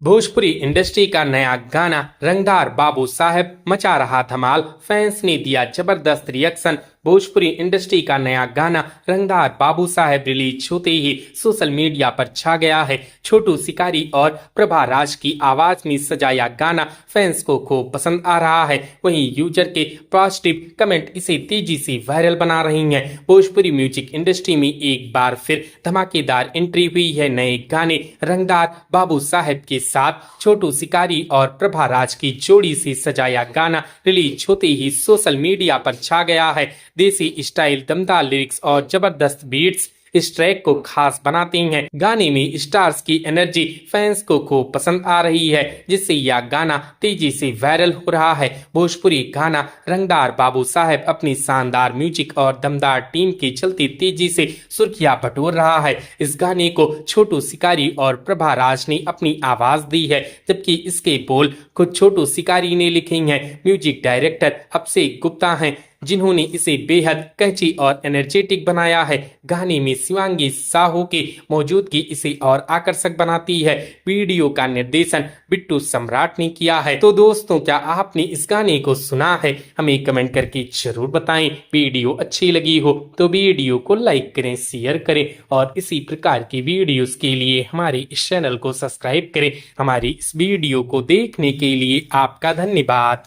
Bhojpuri industry का नया गाना रंगदार बाबू साहेब मचा रहा धमाल। फैंस ने दिया जबरदस्त रिएक्शन। भोजपुरी इंडस्ट्री का नया गाना रंगदार बाबू साहेब रिलीज होते ही सोशल मीडिया पर छा गया है। छोटू शिकारी और प्रभा राज की आवाज में सजाया गाना फैंस को खूब पसंद आ रहा है। वहीं यूजर के पॉजिटिव कमेंट इसे तेजी से वायरल बना रही हैं। भोजपुरी म्यूजिक इंडस्ट्री में एक बार फिर धमाकेदार एंट्री हुई है नए गाने रंगदार बाबू साहेब के साथ। छोटू शिकारी और प्रभा राज की जोड़ी से सजाया गाना रिलीज होते ही सोशल मीडिया पर छा गया है। देसी स्टाइल, दमदार लिरिक्स और जबरदस्त बीट्स इस ट्रैक को खास बनाते हैं। गाने में स्टार्स की एनर्जी फैंस को खूब पसंद आ रही है, जिससे यह गाना तेजी से वायरल हो रहा है। भोजपुरी गाना रंगदार बाबू साहेब अपनी शानदार म्यूजिक और दमदार टीम के चलते तेजी से सुर्खियां बटोर रहा है। इस गाने को छोटू शिकारी और प्रभा राज ने अपनी आवाज दी है, जबकि इसके बोल खुद छोटू शिकारी ने लिखे हैं। म्यूजिक डायरेक्टर अभिषेक गुप्ता हैं, जिन्होंने इसे बेहद कैची और एनर्जेटिक बनाया है। गाने में शिवांगी साहू की मौजूदगी इसे और आकर्षक बनाती है। वीडियो का निर्देशन बिट्टू सम्राट ने किया है। तो दोस्तों, क्या आपने इस गाने को सुना है? हमें कमेंट करके जरूर बताएं। वीडियो अच्छी लगी हो तो वीडियो को लाइक करें, शेयर करें और इसी प्रकार की वीडियोस के लिए हमारे इस चैनल को सब्सक्राइब करें। हमारी इस वीडियो को देखने के लिए आपका धन्यवाद।